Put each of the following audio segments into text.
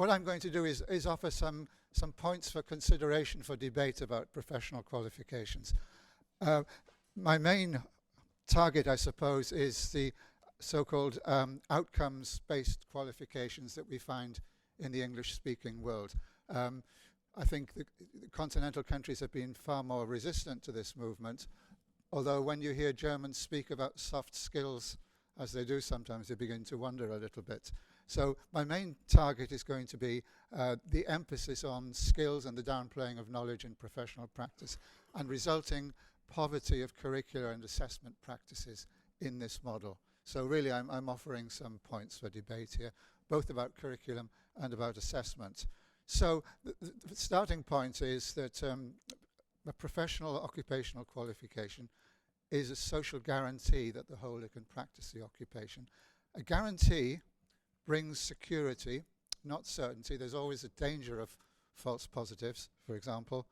what I'm going to do is offer some points for consideration for debate about professional qualifications. My main target, I suppose, is the so-called outcomes-based qualifications that we find in the English-speaking world. I think the continental countries have been far more resistant to this movement, although when you hear Germans speak about soft skills, as they do sometimes, you begin to wonder a little bit. So my main target is going to be the emphasis on skills and the downplaying of knowledge in professional practice and resulting poverty of curricular and assessment practices in this model. So really I'm offering some points for debate here, both about curriculum and about assessment. So the starting point is that a professional occupational qualification is a social guarantee that the holder can practice the occupation. A guarantee brings security, not certainty. There's always a danger of false positives, for example,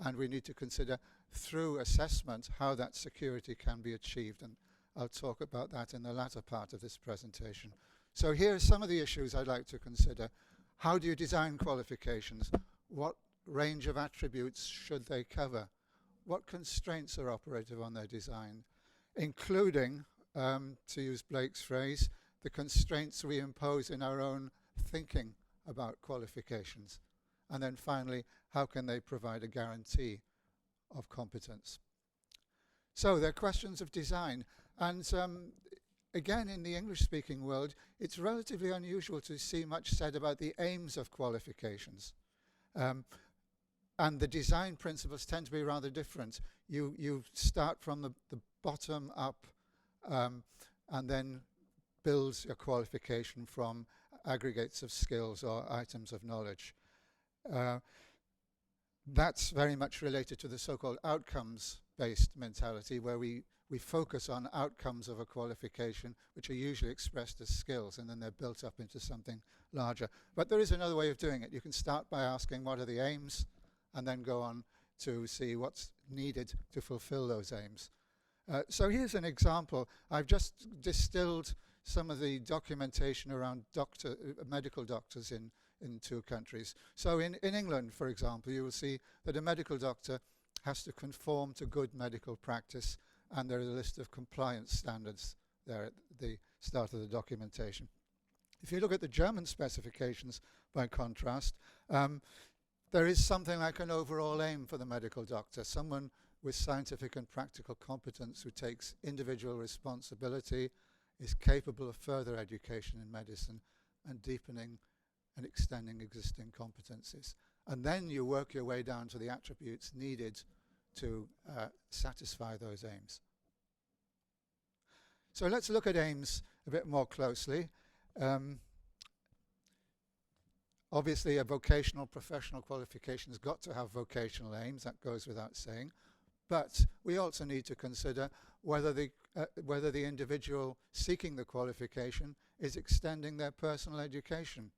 and we need to consider through assessment how that security can be achieved, and I'll talk about that in the latter part of this presentation. So here are some of the issues I'd like to consider. How do you design qualifications? What range of attributes should they cover? What constraints are operative on their design, including, to use Blake's phrase, the constraints we impose in our own thinking about qualifications? And then finally, how can they provide a guarantee of competence? So they're questions of design. And again, in the English-speaking world, it's relatively unusual to see much said about the aims of qualifications. And the design principles tend to be rather different. You start from the bottom up and then build your qualification from aggregates of skills or items of knowledge. That's very much related to the so-called outcomes-based mentality, where we focus on outcomes of a qualification, which are usually expressed as skills, and then they're built up into something larger. But there is another way of doing it. You can start by asking what are the aims, and then go on to see what's needed to fulfill those aims. So here's an example. I've just distilled some of the documentation around medical doctors in two countries. So in England, for example, you will see that a medical doctor has to conform to good medical practice, and there is a list of compliance standards there at the start of the documentation. If you look at the German specifications, by contrast, there is something like an overall aim for the medical doctor, someone with scientific and practical competence who takes individual responsibility, is capable of further education in medicine, and deepening and extending existing competencies. And then you work your way down to the attributes needed to satisfy those aims. So let's look at aims a bit more closely. Obviously, a vocational professional qualification has got to have vocational aims. That goes without saying. But we also need to consider whether the individual seeking the qualification is extending their personal education.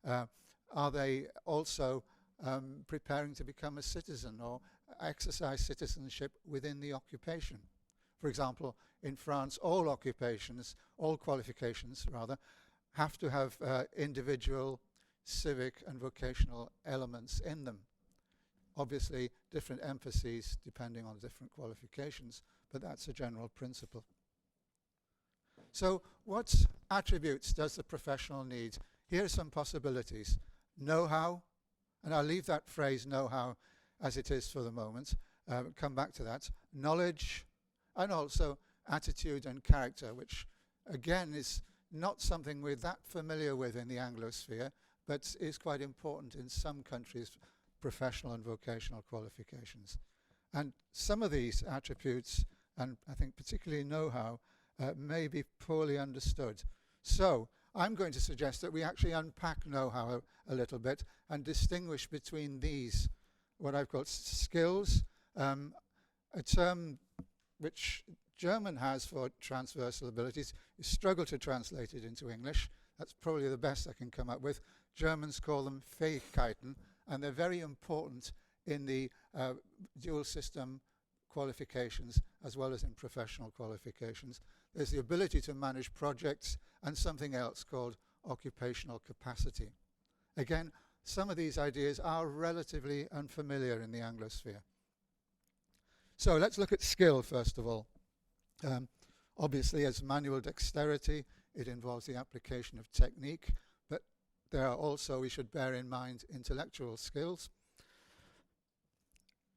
Are they also preparing to become a citizen or exercise citizenship within the occupation? For example, in France, all qualifications rather, have to have individual civic and vocational elements in them. Obviously, different emphases depending on different qualifications, but that's a general principle. So what attributes does the professional need? Here are some possibilities. Know-how, and I'll leave that phrase know-how as it is for the moment, come back to that. Knowledge, and also attitude and character, which again is not something we're that familiar with in the Anglosphere, but is quite important in some countries, professional and vocational qualifications. And some of these attributes, and I think particularly know-how, may be poorly understood. So I'm going to suggest that we actually unpack know-how a little bit and distinguish between these, what I've called skills, a term which German has for transversal abilities. You struggle to translate it into English. That's probably the best I can come up with. Germans call them Fähigkeiten, and they're very important in the dual system qualifications as well as in professional qualifications. There's the ability to manage projects and something else called occupational capacity. Again, some of these ideas are relatively unfamiliar in the Anglosphere. So let's look at skill first of all. Obviously, as manual dexterity, it involves the application of technique, but there are also, we should bear in mind, intellectual skills.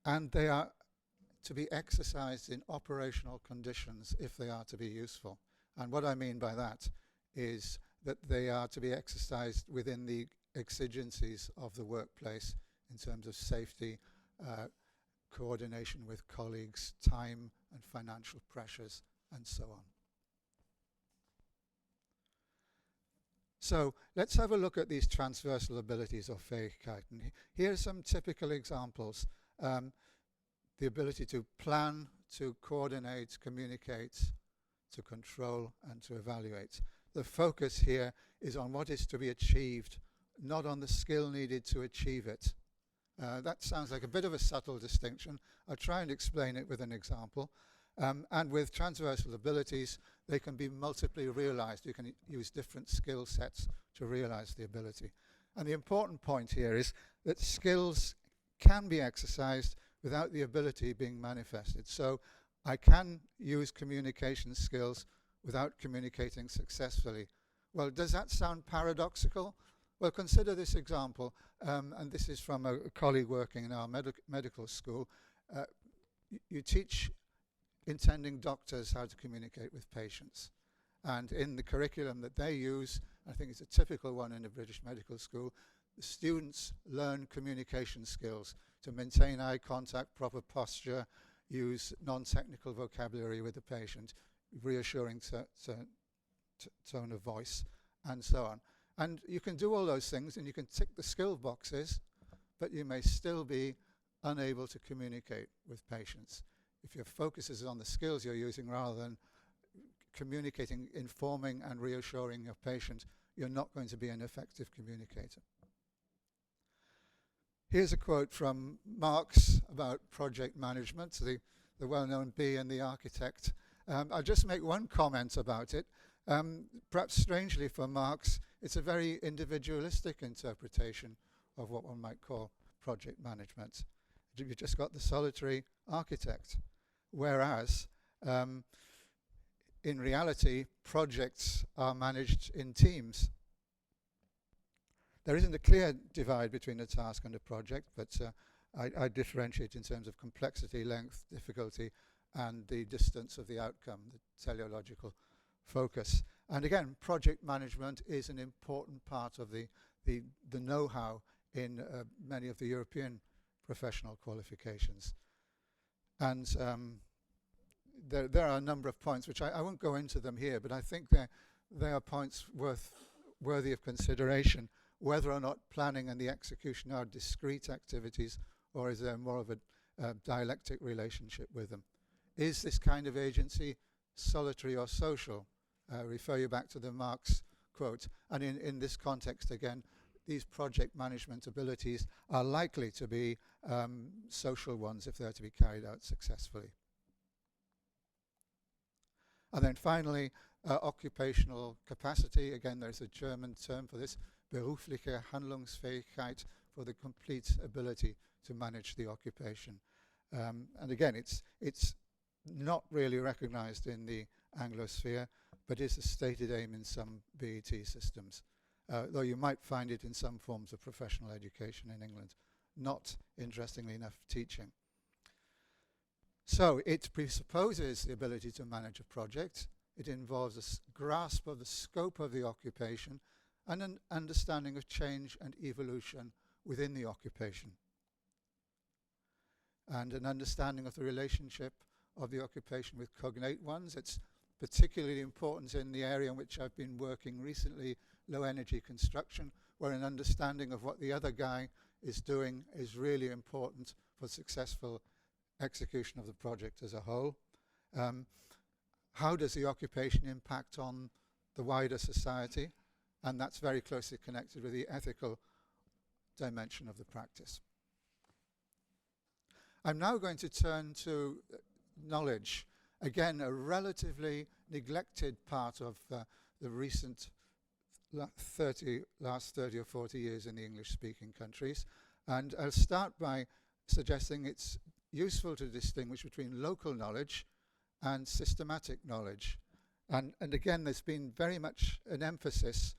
And they are to be exercised in operational conditions if they are to be useful. And what I mean by that is that they are to be exercised within the exigencies of the workplace in terms of safety, coordination with colleagues, time and financial pressures, and so on. So let's have a look at these transversal abilities or Fähigkeiten. Here are some typical examples. The ability to plan, to coordinate, communicate, to control, and to evaluate. The focus here is on what is to be achieved, not on the skill needed to achieve it. That sounds like a bit of a subtle distinction. I'll try and explain it with an example. And with transversal abilities, they can be multiply realized. You can use different skill sets to realize the ability. And the important point here is that skills can be exercised without the ability being manifested. So I can use communication skills without communicating successfully. Well, does that sound paradoxical? Well, consider this example, and this is from a colleague working in our medical school. You teach intending doctors how to communicate with patients. And in the curriculum that they use, I think it's a typical one in a British medical school, the students learn communication skills to maintain eye contact, proper posture, use non-technical vocabulary with the patient, reassuring tone of voice, and so on. And you can do all those things and you can tick the skill boxes, but you may still be unable to communicate with patients. If your focus is on the skills you're using rather than communicating, informing and reassuring your patient, you're not going to be an effective communicator. Here's a quote from Marx about project management, the well-known bee and the architect. I'll just make one comment about it. Perhaps strangely for Marx, it's a very individualistic interpretation of what one might call project management. You've just got the solitary architect, whereas in reality, projects are managed in teams. There isn't a clear divide between a task and a project, but I differentiate in terms of complexity, length, difficulty, and the distance of the outcome, the teleological focus. And again, project management is an important part of the know-how in many of the European professional qualifications. And there are a number of points, which I won't go into them here, but I think they are points worthy of consideration, whether or not planning and the execution are discrete activities, or is there more of a dialectic relationship with them. Is this kind of agency solitary or social? Refer you back to the Marx quote. And in this context, again, these project management abilities are likely to be social ones if they're to be carried out successfully. And then finally, occupational capacity. Again, there's a German term for this, berufliche Handlungsfähigkeit, for the complete ability to manage the occupation. And again, it's not really recognized in the Anglosphere, but is a stated aim in some BET systems, though you might find it in some forms of professional education in England, not, interestingly enough, teaching. So it presupposes the ability to manage a project. It involves a grasp of the scope of the occupation and an understanding of change and evolution within the occupation, and an understanding of the relationship of the occupation with cognate ones. It's particularly important in the area in which I've been working recently, low energy construction, where an understanding of what the other guy is doing is really important for successful execution of the project as a whole. How does the occupation impact on the wider society? And that's very closely connected with the ethical dimension of the practice. I'm now going to turn to knowledge. Again, a relatively neglected part of the recent last 30 or 40 years in the English-speaking countries. And I'll start by suggesting it's useful to distinguish between local knowledge and systematic knowledge. And again, there's been very much an emphasis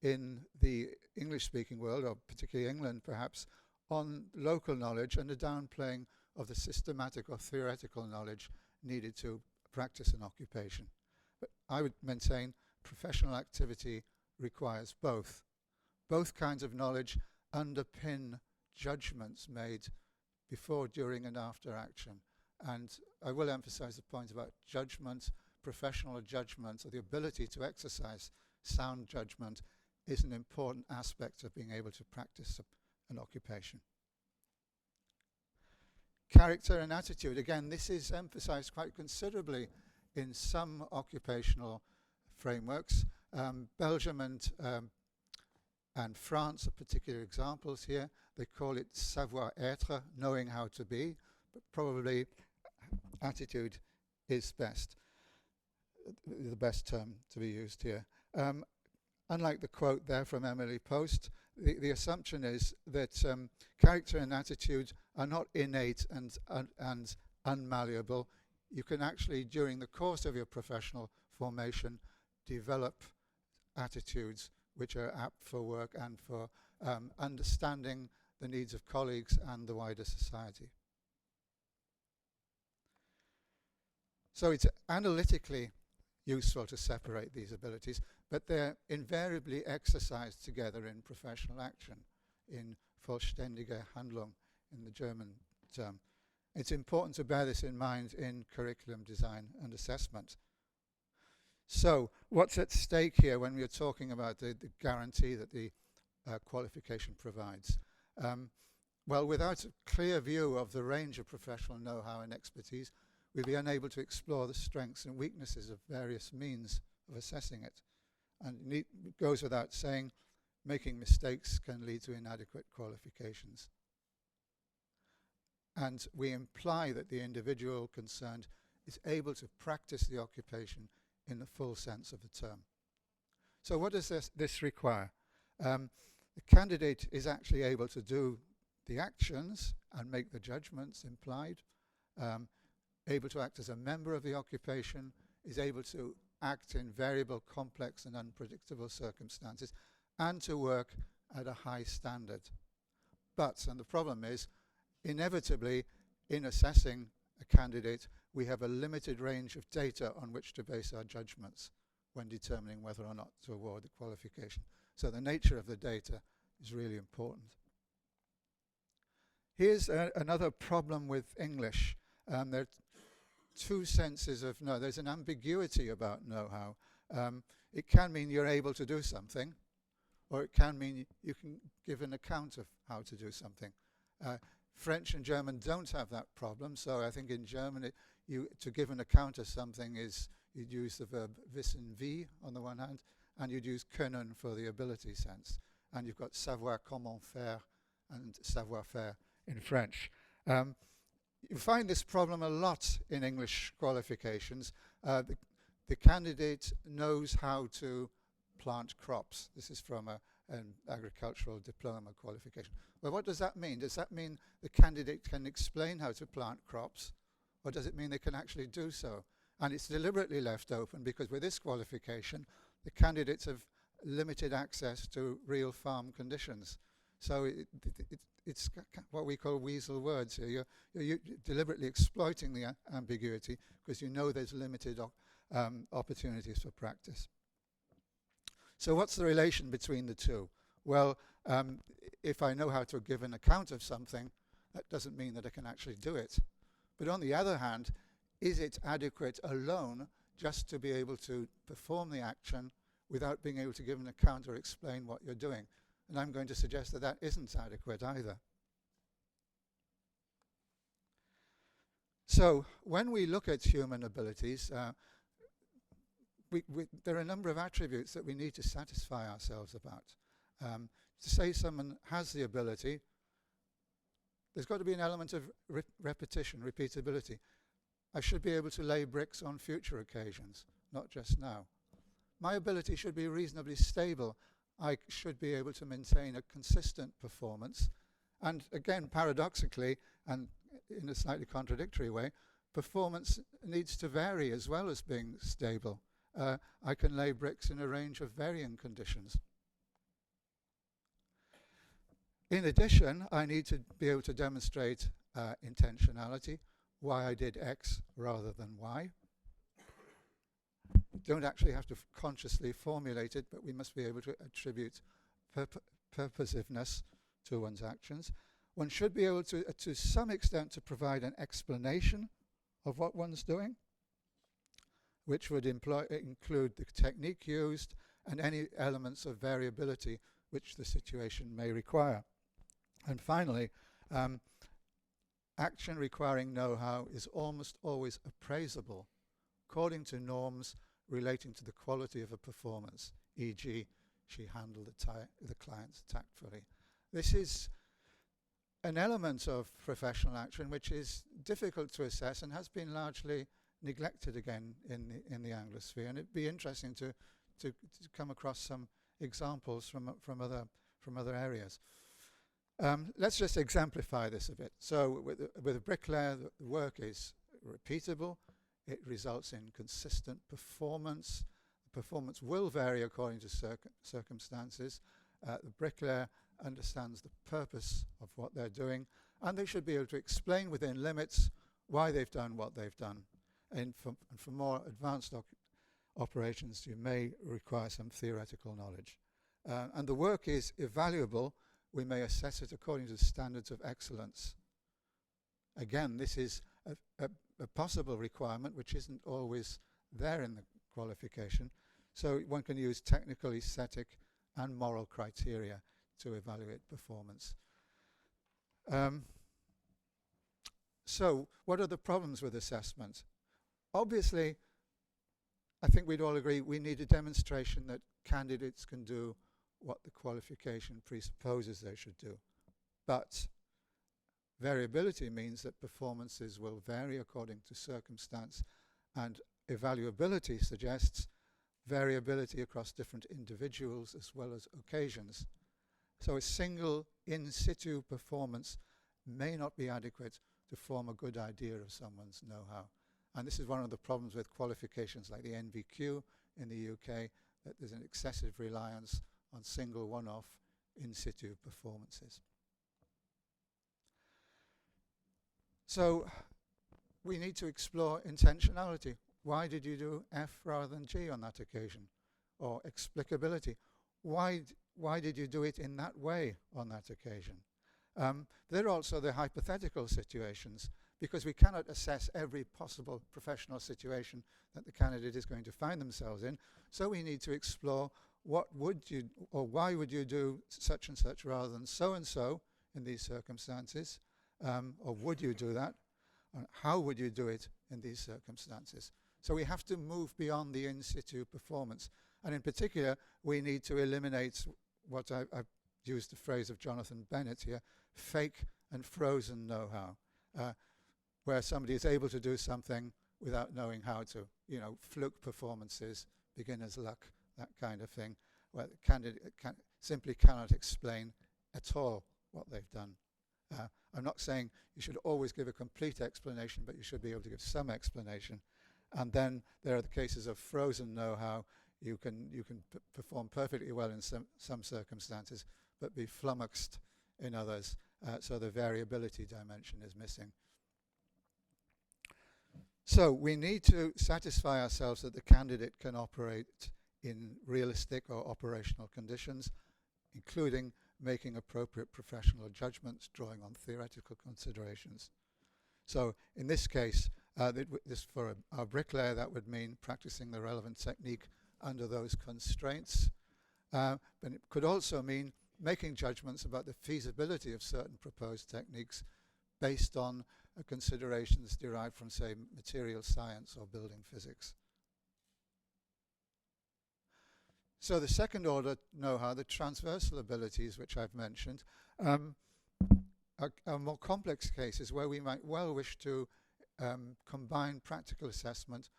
in the English-speaking world, or particularly England perhaps, on local knowledge and a downplaying of the systematic or theoretical knowledge needed to practice an occupation. But I would maintain professional activity requires both. Both kinds of knowledge underpin judgments made before, during, and after action. And I will emphasize the point about judgment, professional judgment, or the ability to exercise sound judgment is an important aspect of being able to practice an occupation. Character and attitude. Again, this is emphasized quite considerably in some occupational frameworks. Belgium and France are particular examples here. They call it savoir-être, knowing how to be, but probably attitude is best, the best term to be used here. Unlike the quote there from Emily Post, the assumption is that character and attitude are not innate and unmalleable. You can actually, during the course of your professional formation, develop attitudes which are apt for work and for understanding the needs of colleagues and the wider society. So it's analytically useful to separate these abilities, but they're invariably exercised together in professional action, in vollständige Handlung, in the German term. It's important to bear this in mind in curriculum design and assessment. So what's at stake here when we're talking about the guarantee that the qualification provides? Well, without a clear view of the range of professional know-how and expertise, we'll be unable to explore the strengths and weaknesses of various means of assessing it. And it goes without saying, making mistakes can lead to inadequate qualifications. And we imply that the individual concerned is able to practice the occupation in the full sense of the term. So what does this require? The candidate is actually able to do the actions and make the judgments implied, able to act as a member of the occupation, is able to act in variable, complex and unpredictable circumstances, and to work at a high standard. But, and the problem is, inevitably, in assessing a candidate, we have a limited range of data on which to base our judgments when determining whether or not to award the qualification. So the nature of the data is really important. Here's another problem with English. There are two senses of know. There's an ambiguity about know-how. It can mean you're able to do something, or it can mean you can give an account of how to do something. French and German don't have that problem, so I think in German to give an account of something is you'd use the verb wissen wie on the one hand, and you'd use können for the ability sense. And you've got savoir comment faire and savoir-faire in French. You find this problem a lot in English qualifications. The candidate knows how to plant crops. This is from an agricultural diploma qualification. Well, what does that mean? Does that mean the candidate can explain how to plant crops, or does it mean they can actually do so? And it's deliberately left open because with this qualification, the candidates have limited access to real farm conditions. So it's what we call weasel words here. You're deliberately exploiting the ambiguity because you know there's limited opportunities for practice. So what's the relation between the two? Well, if I know how to give an account of something, that doesn't mean that I can actually do it. But on the other hand, is it adequate alone just to be able to perform the action without being able to give an account or explain what you're doing? And I'm going to suggest that that isn't adequate either. So when we look at human abilities, there are a number of attributes that we need to satisfy ourselves about. To say someone has the ability, there's got to be an element of repetition, repeatability. I should be able to lay bricks on future occasions, not just now. My ability should be reasonably stable. I should be able to maintain a consistent performance. And again, paradoxically, and in a slightly contradictory way, performance needs to vary as well as being stable. I can lay bricks in a range of varying conditions. In addition, I need to be able to demonstrate intentionality, why I did X rather than Y. Don't actually have to consciously formulate it, but we must be able to attribute purposiveness to one's actions. One should be able to some extent, to provide an explanation of what one's doing, which would include the technique used and any elements of variability which the situation may require. And finally, action requiring know-how is almost always appraisable according to norms relating to the quality of a performance, e.g., she handled the clients tactfully. This is an element of professional action which is difficult to assess and has been largely neglected again in the Anglosphere, and it'd be interesting to come across some examples from other areas. Let's just exemplify this a bit. So with a bricklayer, the work is repeatable. It results in consistent performance. The performance will vary according to circumstances. The bricklayer understands the purpose of what they're doing, and they should be able to explain within limits why they've done what they've done. And for more advanced operations, you may require some theoretical knowledge. And the work is evaluable. We may assess it according to standards of excellence. Again, this is a possible requirement which isn't always there in the qualification. So one can use technical, aesthetic, and moral criteria to evaluate performance. So what are the problems with assessment? Obviously, I think we'd all agree we need a demonstration that candidates can do what the qualification presupposes they should do. But variability means that performances will vary according to circumstance, and evaluability suggests variability across different individuals as well as occasions. So a single in situ performance may not be adequate to form a good idea of someone's know-how. And this is one of the problems with qualifications like the NVQ in the UK, that there's an excessive reliance on single one-off in situ performances. So we need to explore intentionality. Why did you do F rather than G on that occasion? Or explicability. Why did you do it in that way on that occasion? There are also the hypothetical situations, because we cannot assess every possible professional situation that the candidate is going to find themselves in. So we need to explore what would you, or why would you do such and such rather than so and so in these circumstances? Or would you do that? And how would you do it in these circumstances? So we have to move beyond the in situ performance. And in particular, we need to eliminate what I've used the phrase of Jonathan Bennett here, fake and frozen know-how, where somebody is able to do something without knowing how to, fluke performances, beginner's luck, that kind of thing, where the candidate simply cannot explain at all what they've done. I'm not saying you should always give a complete explanation, but you should be able to give some explanation. And then there are the cases of frozen know-how. You can perform perfectly well in some circumstances, but be flummoxed in others. So the variability dimension is missing. So we need to satisfy ourselves that the candidate can operate in realistic or operational conditions, including making appropriate professional judgments, drawing on theoretical considerations. So in this case, for our bricklayer, that would mean practicing the relevant technique under those constraints. But it could also mean making judgments about the feasibility of certain proposed techniques based on considerations derived from, say, material science or building physics. So the second order know-how, the transversal abilities which I've mentioned, are more complex cases where we might well wish to combine practical assessment,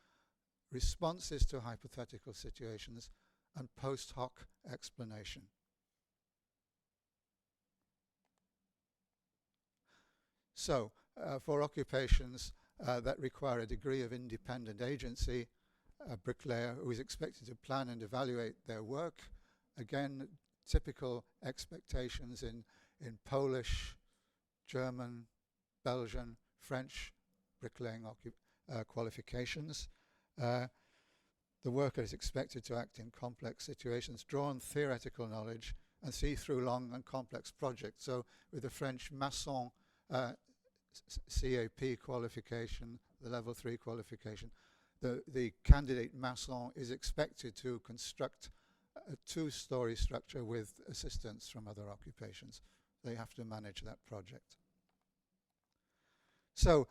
responses to hypothetical situations, and post hoc explanation. So, for occupations that require a degree of independent agency, a bricklayer who is expected to plan and evaluate their work, again, typical expectations in Polish, German, Belgian, French bricklaying qualifications. The worker is expected to act in complex situations, draw on theoretical knowledge, and see through long and complex projects. So with the French maçon CAP qualification, the level 3 qualification, the candidate maçon is expected to construct a 2-story structure with assistance from other occupations. They have to manage that project. So,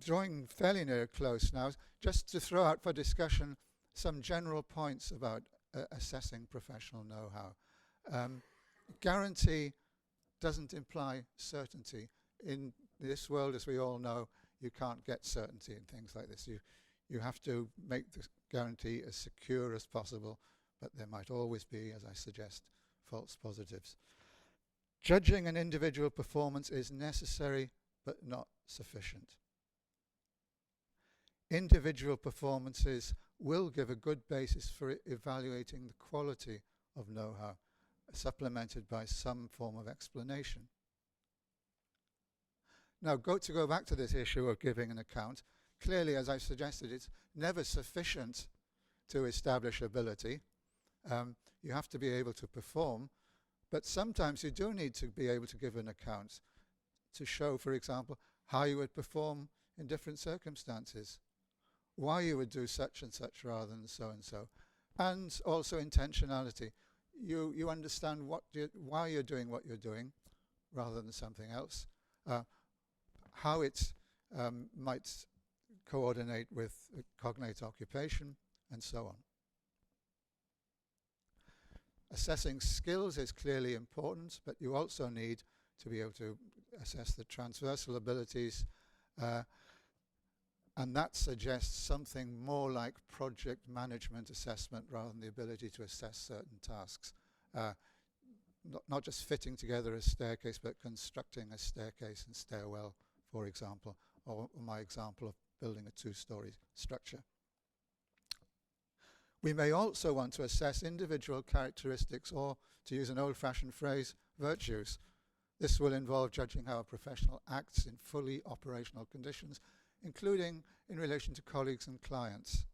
drawing fairly near close now, just to throw out for discussion some general points about assessing professional know-how. Guarantee doesn't imply certainty. In this world, as we all know, you can't get certainty in things like this. You have to make the guarantee as secure as possible, but there might always be, as I suggest, false positives. Judging an individual performance is necessary but not sufficient. Individual performances will give a good basis for evaluating the quality of know-how, supplemented by some form of explanation. Now, to go back to this issue of giving an account, clearly, as I've suggested, it's never sufficient to establish ability. You have to be able to perform, but sometimes you do need to be able to give an account to show, for example, how you would perform in different circumstances, why you would do such and such rather than so and so, and also intentionality. You understand why you're doing what you're doing rather than something else, how it might coordinate with a cognate occupation, and so on. Assessing skills is clearly important, but you also need to be able to assess the transversal abilities, and that suggests something more like project management assessment rather than the ability to assess certain tasks. Not just fitting together a staircase, but constructing a staircase and stairwell, for example, or my example of building a 2-story structure. We may also want to assess individual characteristics, or, to use an old-fashioned phrase, virtues. This will involve judging how a professional acts in fully operational conditions, including in relation to colleagues and clients.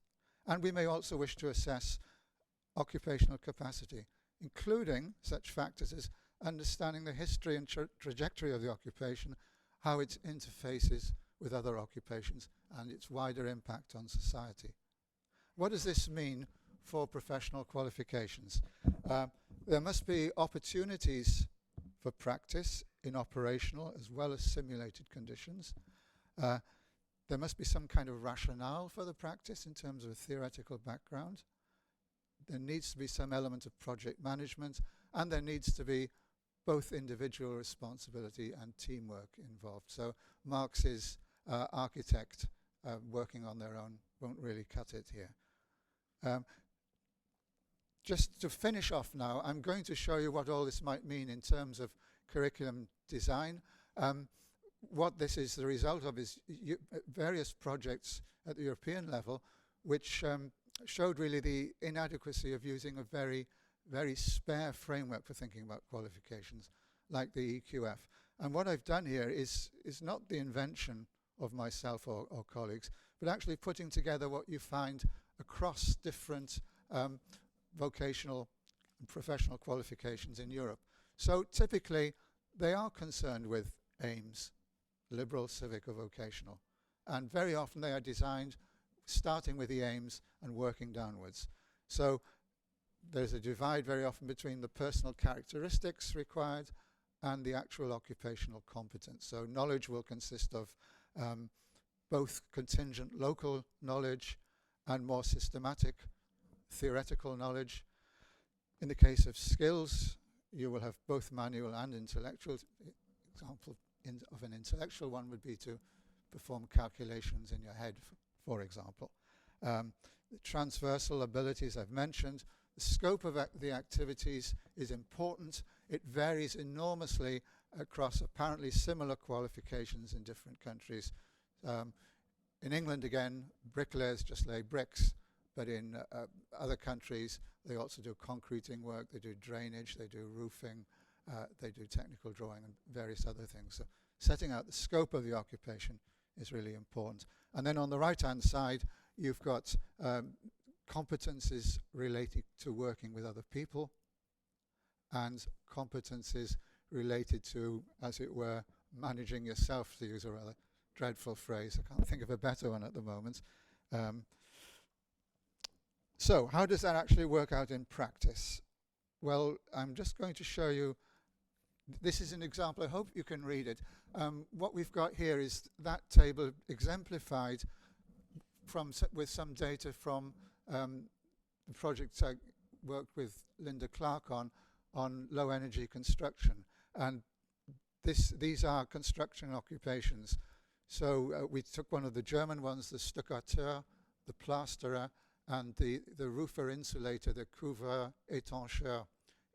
And we may also wish to assess occupational capacity, including such factors as understanding the history and trajectory of the occupation, how it interfaces with other occupations, and its wider impact on society. What does this mean for professional qualifications? There must be opportunities for practice in operational as well as simulated conditions. There must be some kind of rationale for the practice in terms of a theoretical background. There needs to be some element of project management, and there needs to be both individual responsibility and teamwork involved. So Marx's architect working on their own won't really cut it here. Just to finish off now, I'm going to show you what all this might mean in terms of curriculum design. What this is the result of is various projects at the European level which showed really the inadequacy of using a very, very spare framework for thinking about qualifications, like the EQF. And what I've done here is not the invention of myself or colleagues, but actually putting together what you find across different vocational and professional qualifications in Europe. So typically, they are concerned with aims, liberal, civic, or vocational. And very often they are designed starting with the aims and working downwards. So there's a divide very often between the personal characteristics required and the actual occupational competence. So knowledge will consist of both contingent local knowledge and more systematic theoretical knowledge. In the case of skills, you will have both manual and intellectual. Example of an intellectual one would be to perform calculations in your head, for example. The transversal abilities I've mentioned, The scope of the activities is important. It varies enormously across apparently similar qualifications in different countries. In England, again, bricklayers just lay bricks, but in other countries, they also do concreting work, they do drainage, they do roofing, they do technical drawing and various other things. So setting out the scope of the occupation is really important. And then on the right-hand side, you've got competencies related to working with other people and competencies related to, as it were, managing yourself, to use a rather dreadful phrase. I can't think of a better one at the moment. So how does that actually work out in practice? Well, I'm just going to show you. This is an example. I hope you can read it. What we've got here is that table exemplified with some data from the project I worked with Linda Clark on low energy construction. And these are construction occupations. So we took one of the German ones, the stuccateur, the plasterer, and the roofer insulator, the couvreur étancheur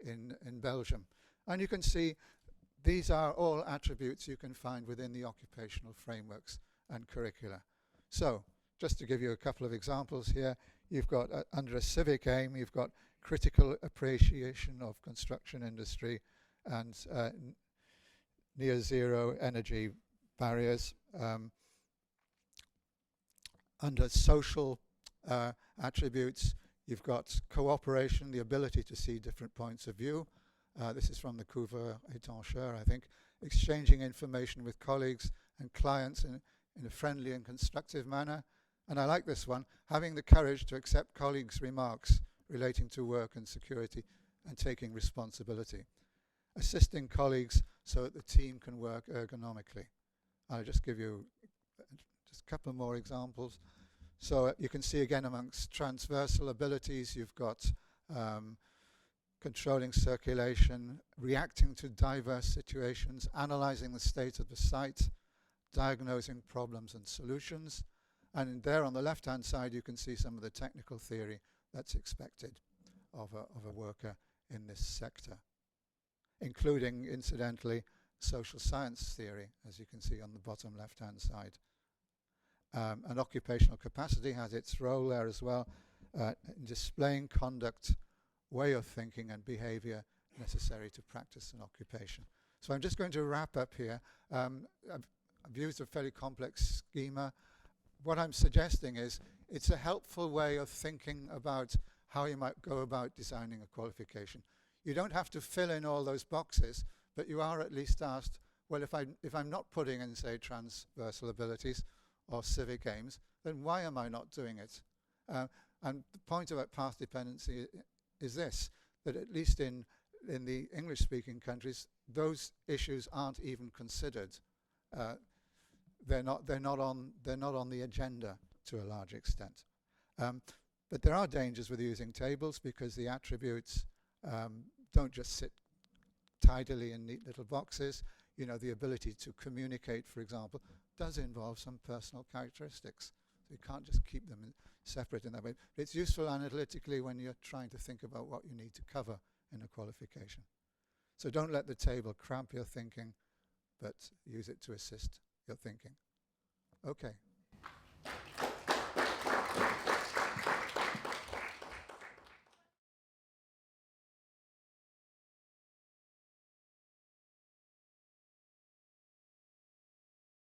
in Belgium. And you can see these are all attributes you can find within the occupational frameworks and curricula. So just to give you a couple of examples here, you've got under a civic aim, you've got critical appreciation of construction industry and near zero energy barriers. Under social attributes, you've got cooperation, the ability to see different points of view. This is from the couvreur étancheur, I think. Exchanging information with colleagues and clients in a friendly and constructive manner. And I like this one, having the courage to accept colleagues' remarks relating to work and security and taking responsibility. Assisting colleagues so that the team can work ergonomically. I'll just give you just a couple more examples. So you can see again amongst transversal abilities, you've got controlling circulation, reacting to diverse situations, analyzing the state of the site, diagnosing problems and solutions. And there on the left-hand side, you can see some of the technical theory that's expected of a worker in this sector, including, incidentally, social science theory, as you can see on the bottom left-hand side. And occupational capacity has its role there as well, in displaying conduct, way of thinking and behavior necessary to practice an occupation. So I'm just going to wrap up here. I've used a fairly complex schema. What I'm suggesting is it's a helpful way of thinking about how you might go about designing a qualification. You don't have to fill in all those boxes, but you are at least asked, well, if I'm not putting in, say, transversal abilities or civic aims, then why am I not doing it? And the point about path dependency is this, that at least in the English-speaking countries, those issues aren't even considered. They're not on the agenda to a large extent. But there are dangers with using tables because the attributes don't just sit tidily in neat little boxes. You know, the ability to communicate, for example, does involve some personal characteristics. So you can't just keep them separate in that way. But it's useful analytically when you're trying to think about what you need to cover in a qualification. So don't let the table cramp your thinking, but use it to assist your thinking. Okay.